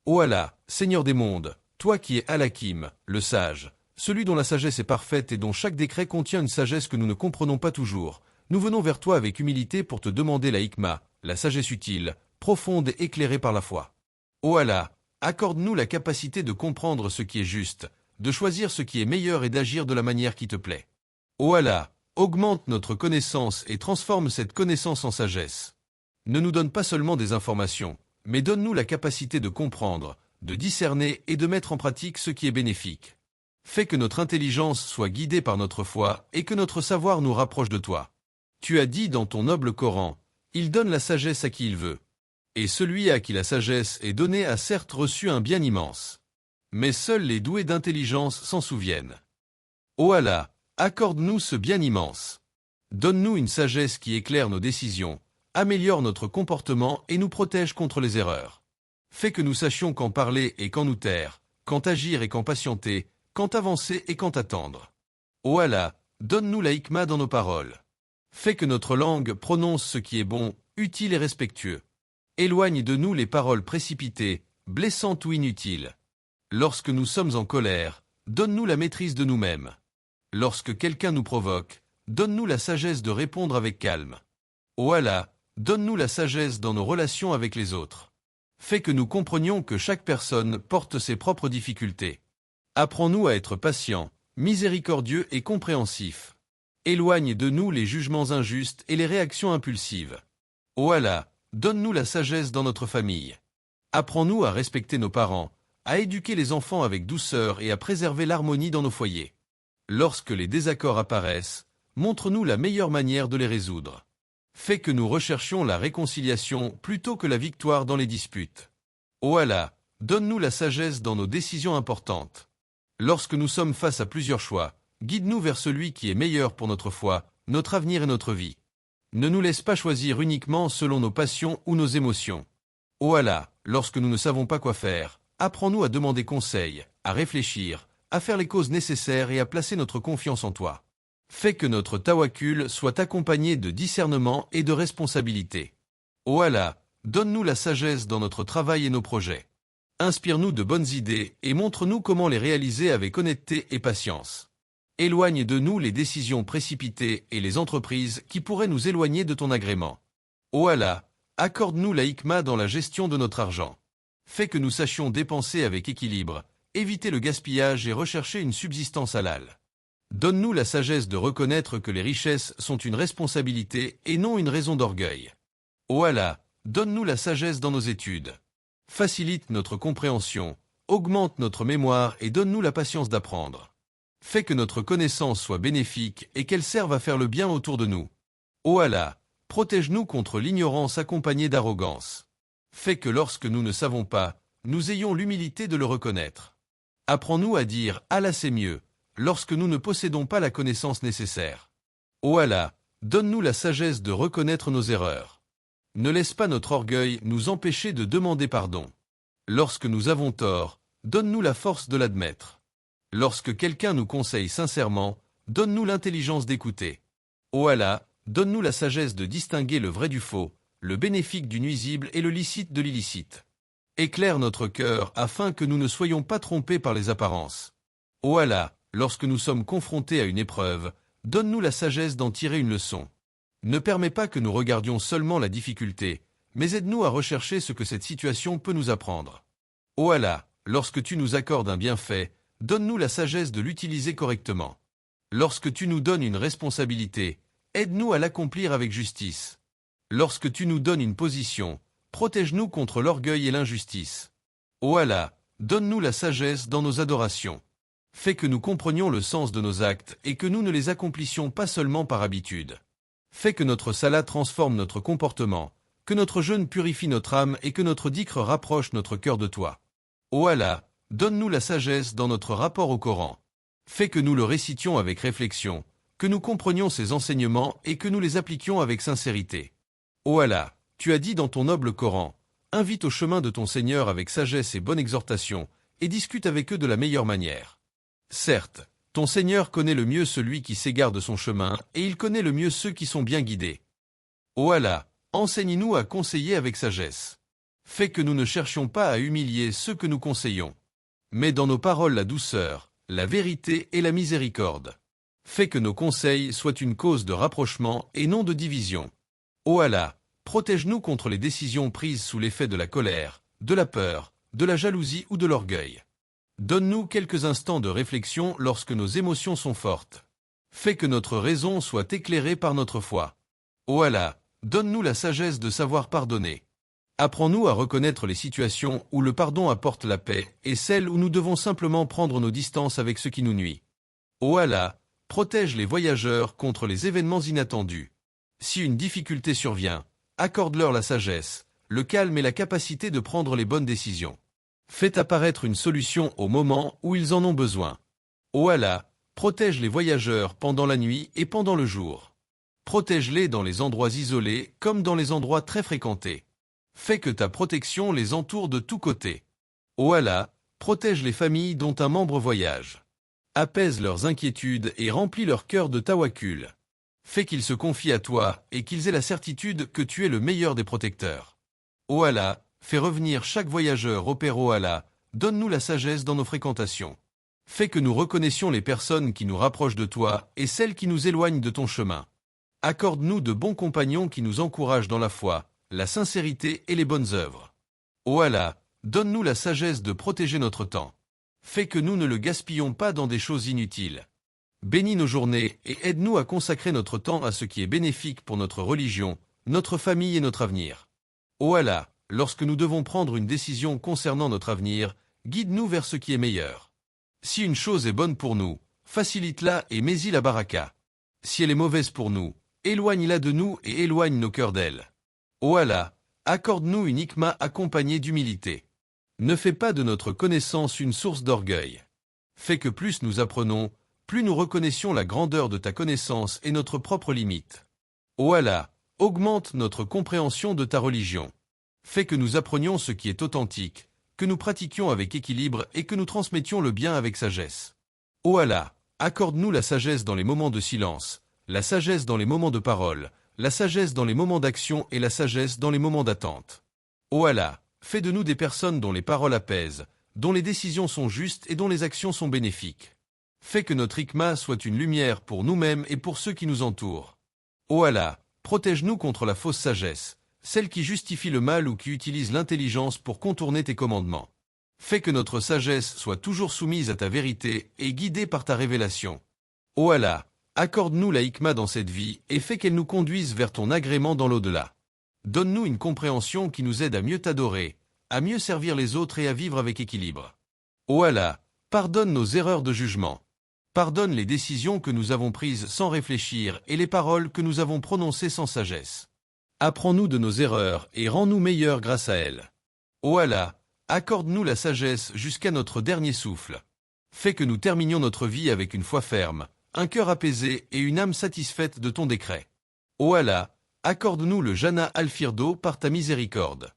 Ô Allah, Seigneur des mondes, toi qui es Al-Hakim, le sage, celui dont la sagesse est parfaite et dont chaque décret contient une sagesse que nous ne comprenons pas toujours, nous venons vers toi avec humilité pour te demander la hikma, la sagesse utile, profonde et éclairée par la foi. Ô Allah, accorde-nous la capacité de comprendre ce qui est juste, de choisir ce qui est meilleur et d'agir de la manière qui te plaît. Ô Allah, augmente notre connaissance et transforme cette connaissance en sagesse. Ne nous donne pas seulement des informations, mais donne-nous la capacité de comprendre, de discerner et de mettre en pratique ce qui est bénéfique. Fais que notre intelligence soit guidée par notre foi et que notre savoir nous rapproche de toi. Tu as dit dans ton noble Coran, « Il donne la sagesse à qui il veut. » Et celui à qui la sagesse est donnée a certes reçu un bien immense. Mais seuls les doués d'intelligence s'en souviennent. Ô Allah, accorde-nous ce bien immense. Donne-nous une sagesse qui éclaire nos décisions, améliore notre comportement et nous protège contre les erreurs. Fais que nous sachions quand parler et quand nous taire, quand agir et quand patienter, quand avancer et quand attendre. Ô Allah, donne-nous la hikma dans nos paroles. Fais que notre langue prononce ce qui est bon, utile et respectueux. Éloigne de nous les paroles précipitées, blessantes ou inutiles. Lorsque nous sommes en colère, donne-nous la maîtrise de nous-mêmes. Lorsque quelqu'un nous provoque, donne-nous la sagesse de répondre avec calme. Ô Allah, donne-nous la sagesse dans nos relations avec les autres. Fais que nous comprenions que chaque personne porte ses propres difficultés. Apprends-nous à être patients, miséricordieux et compréhensifs. Éloigne de nous les jugements injustes et les réactions impulsives. Ô Allah, donne-nous la sagesse dans notre famille. Apprends-nous à respecter nos parents, à éduquer les enfants avec douceur et à préserver l'harmonie dans nos foyers. Lorsque les désaccords apparaissent, montre-nous la meilleure manière de les résoudre. Fais que nous recherchions la réconciliation plutôt que la victoire dans les disputes. Ô Allah, donne-nous la sagesse dans nos décisions importantes. Lorsque nous sommes face à plusieurs choix, guide-nous vers celui qui est meilleur pour notre foi, notre avenir et notre vie. Ne nous laisse pas choisir uniquement selon nos passions ou nos émotions. Ô Allah, lorsque nous ne savons pas quoi faire, apprends-nous à demander conseil, à réfléchir, à faire les causes nécessaires et à placer notre confiance en toi. Fais que notre tawakkul soit accompagné de discernement et de responsabilité. Ô Allah, donne-nous la sagesse dans notre travail et nos projets. Inspire-nous de bonnes idées et montre-nous comment les réaliser avec honnêteté et patience. Éloigne de nous les décisions précipitées et les entreprises qui pourraient nous éloigner de ton agrément. Ô Allah, accorde-nous la hikma dans la gestion de notre argent. Fais que nous sachions dépenser avec équilibre, éviter le gaspillage et rechercher une subsistance halal. Donne-nous la sagesse de reconnaître que les richesses sont une responsabilité et non une raison d'orgueil. Ô Allah, donne-nous la sagesse dans nos études. Facilite notre compréhension, augmente notre mémoire et donne-nous la patience d'apprendre. Fais que notre connaissance soit bénéfique et qu'elle serve à faire le bien autour de nous. Ô Allah, protège-nous contre l'ignorance accompagnée d'arrogance. Fais que lorsque nous ne savons pas, nous ayons l'humilité de le reconnaître. Apprends-nous à dire « Allah c'est mieux » lorsque nous ne possédons pas la connaissance nécessaire. Ô Allah, donne-nous la sagesse de reconnaître nos erreurs. Ne laisse pas notre orgueil nous empêcher de demander pardon. Lorsque nous avons tort, donne-nous la force de l'admettre. Lorsque quelqu'un nous conseille sincèrement, donne-nous l'intelligence d'écouter. Ô Allah, donne-nous la sagesse de distinguer le vrai du faux, le bénéfique du nuisible et le licite de l'illicite. Éclaire notre cœur afin que nous ne soyons pas trompés par les apparences. Ô Allah, lorsque nous sommes confrontés à une épreuve, donne-nous la sagesse d'en tirer une leçon. Ne permets pas que nous regardions seulement la difficulté, mais aide-nous à rechercher ce que cette situation peut nous apprendre. Ô Allah, lorsque tu nous accordes un bienfait, donne-nous la sagesse de l'utiliser correctement. Lorsque tu nous donnes une responsabilité, aide-nous à l'accomplir avec justice. Lorsque tu nous donnes une position, protège-nous contre l'orgueil et l'injustice. Ô Allah, donne-nous la sagesse dans nos adorations. Fais que nous comprenions le sens de nos actes et que nous ne les accomplissions pas seulement par habitude. Fais que notre salat transforme notre comportement, que notre jeûne purifie notre âme et que notre dhikr rapproche notre cœur de toi. Ô Allah, donne-nous la sagesse dans notre rapport au Coran. Fais que nous le récitions avec réflexion, que nous comprenions ses enseignements et que nous les appliquions avec sincérité. Ô Allah, tu as dit dans ton noble Coran, invite au chemin de ton Seigneur avec sagesse et bonne exhortation, et discute avec eux de la meilleure manière. Certes, ton Seigneur connaît le mieux celui qui s'égare de son chemin, et il connaît le mieux ceux qui sont bien guidés. Ô Allah, enseigne-nous à conseiller avec sagesse. Fais que nous ne cherchions pas à humilier ceux que nous conseillons. Mets dans nos paroles la douceur, la vérité et la miséricorde. Fais que nos conseils soient une cause de rapprochement et non de division. Ô Allah, protège-nous contre les décisions prises sous l'effet de la colère, de la peur, de la jalousie ou de l'orgueil. Donne-nous quelques instants de réflexion lorsque nos émotions sont fortes. Fais que notre raison soit éclairée par notre foi. Ô Allah, donne-nous la sagesse de savoir pardonner. Apprends-nous à reconnaître les situations où le pardon apporte la paix et celles où nous devons simplement prendre nos distances avec ce qui nous nuit. Ô Allah, protège les voyageurs contre les événements inattendus. Si une difficulté survient, accorde-leur la sagesse, le calme et la capacité de prendre les bonnes décisions. Fais apparaître une solution au moment où ils en ont besoin. Ô Allah, protège les voyageurs pendant la nuit et pendant le jour. Protège-les dans les endroits isolés comme dans les endroits très fréquentés. Fais que ta protection les entoure de tous côtés. Ô Allah, protège les familles dont un membre voyage. Apaise leurs inquiétudes et remplis leur cœur de tawakkul. Fais qu'ils se confient à toi et qu'ils aient la certitude que tu es le meilleur des protecteurs. Ô Allah, fais revenir chaque voyageur au Père. Ô Allah, donne-nous la sagesse dans nos fréquentations. Fais que nous reconnaissions les personnes qui nous rapprochent de toi et celles qui nous éloignent de ton chemin. Accorde-nous de bons compagnons qui nous encouragent dans la foi, la sincérité et les bonnes œuvres. Ô Allah, donne-nous la sagesse de protéger notre temps. Fais que nous ne le gaspillons pas dans des choses inutiles. Bénis nos journées et aide-nous à consacrer notre temps à ce qui est bénéfique pour notre religion, notre famille et notre avenir. Ô Allah, lorsque nous devons prendre une décision concernant notre avenir, guide-nous vers ce qui est meilleur. Si une chose est bonne pour nous, facilite-la et mets-y la baraka. Si elle est mauvaise pour nous, éloigne-la de nous et éloigne nos cœurs d'elle. Ô Allah, accorde-nous une hikma accompagnée d'humilité. Ne fais pas de notre connaissance une source d'orgueil. Fais que plus nous apprenons, plus nous reconnaissions la grandeur de ta connaissance et notre propre limite. Ô Allah, augmente notre compréhension de ta religion. Fais que nous apprenions ce qui est authentique, que nous pratiquions avec équilibre et que nous transmettions le bien avec sagesse. Ô Allah, accorde-nous la sagesse dans les moments de silence, la sagesse dans les moments de parole, la sagesse dans les moments d'action et la sagesse dans les moments d'attente. Ô Allah, fais de nous des personnes dont les paroles apaisent, dont les décisions sont justes et dont les actions sont bénéfiques. Fais que notre hikma soit une lumière pour nous-mêmes et pour ceux qui nous entourent. Ô Allah, protège-nous contre la fausse sagesse, celle qui justifie le mal ou qui utilise l'intelligence pour contourner tes commandements. Fais que notre sagesse soit toujours soumise à ta vérité et guidée par ta révélation. Ô Allah, accorde-nous la hikma dans cette vie et fais qu'elle nous conduise vers ton agrément dans l'au-delà. Donne-nous une compréhension qui nous aide à mieux t'adorer, à mieux servir les autres et à vivre avec équilibre. Ô Allah, pardonne nos erreurs de jugement. Pardonne les décisions que nous avons prises sans réfléchir et les paroles que nous avons prononcées sans sagesse. Apprends-nous de nos erreurs et rends-nous meilleurs grâce à elles. Ô Allah, accorde-nous la sagesse jusqu'à notre dernier souffle. Fais que nous terminions notre vie avec une foi ferme, un cœur apaisé et une âme satisfaite de ton décret. Ô Allah, accorde-nous le Jannah al-Firdo par ta miséricorde.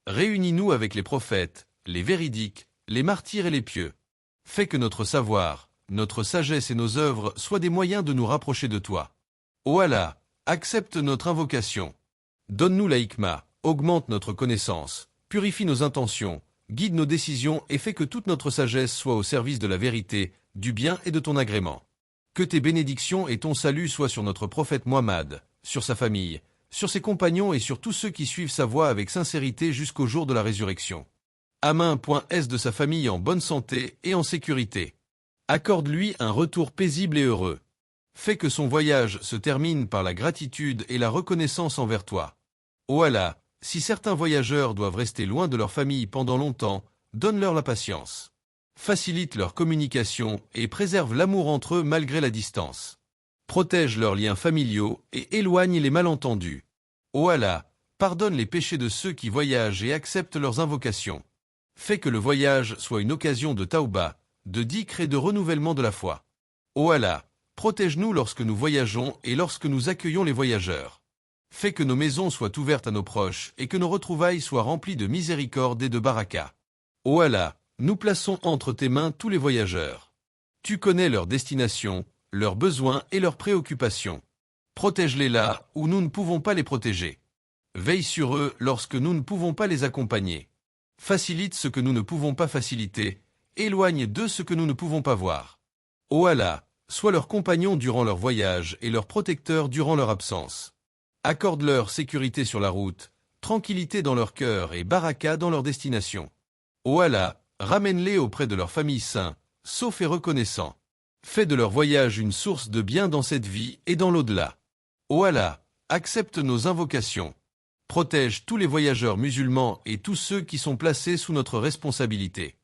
Réunis-nous avec les prophètes, les véridiques, les martyrs et les pieux. Fais que notre savoir, notre sagesse et nos œuvres soient des moyens de nous rapprocher de toi. Ô Allah, accepte notre invocation. Donne-nous la hikma, augmente notre connaissance, purifie nos intentions, guide nos décisions et fais que toute notre sagesse soit au service de la vérité, du bien et de ton agrément. Que tes bénédictions et ton salut soient sur notre prophète Muhammad, sur sa famille, sur ses compagnons et sur tous ceux qui suivent sa voie avec sincérité jusqu'au jour de la résurrection. Amin.s de sa famille en bonne santé et en sécurité. Accorde-lui un retour paisible et heureux. Fais que son voyage se termine par la gratitude et la reconnaissance envers toi. Ô Allah, si certains voyageurs doivent rester loin de leur famille pendant longtemps, donne-leur la patience. Facilite leur communication et préserve l'amour entre eux malgré la distance. Protège leurs liens familiaux et éloigne les malentendus. Ô Allah, pardonne les péchés de ceux qui voyagent et acceptent leurs invocations. Fais que le voyage soit une occasion de taouba, de dhikr et de renouvellement de la foi. Ô Allah, protège-nous lorsque nous voyageons et lorsque nous accueillons les voyageurs. Fais que nos maisons soient ouvertes à nos proches et que nos retrouvailles soient remplies de miséricorde et de baraka. Ô Allah, nous plaçons entre tes mains tous les voyageurs. Tu connais leur destination, leurs besoins et leurs préoccupations. Protège-les là où nous ne pouvons pas les protéger. Veille sur eux lorsque nous ne pouvons pas les accompagner. Facilite ce que nous ne pouvons pas faciliter, éloigne d'eux ce que nous ne pouvons pas voir. Ô Allah, sois leur compagnon durant leur voyage et leur protecteur durant leur absence. Accorde-leur sécurité sur la route, tranquillité dans leur cœur et baraka dans leur destination. Ô Allah, ramène-les auprès de leur famille sains, saufs et reconnaissants. Fais de leur voyage une source de bien dans cette vie et dans l'au-delà. Ô Allah, accepte nos invocations. Protège tous les voyageurs musulmans et tous ceux qui sont placés sous notre responsabilité.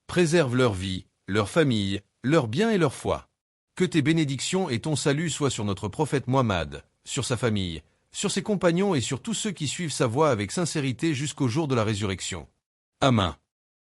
Préserve leur vie, leur famille, leurs biens et leur foi. Que tes bénédictions et ton salut soient sur notre prophète Muhammad, sur sa famille, sur ses compagnons et sur tous ceux qui suivent sa voie avec sincérité jusqu'au jour de la résurrection. Amin.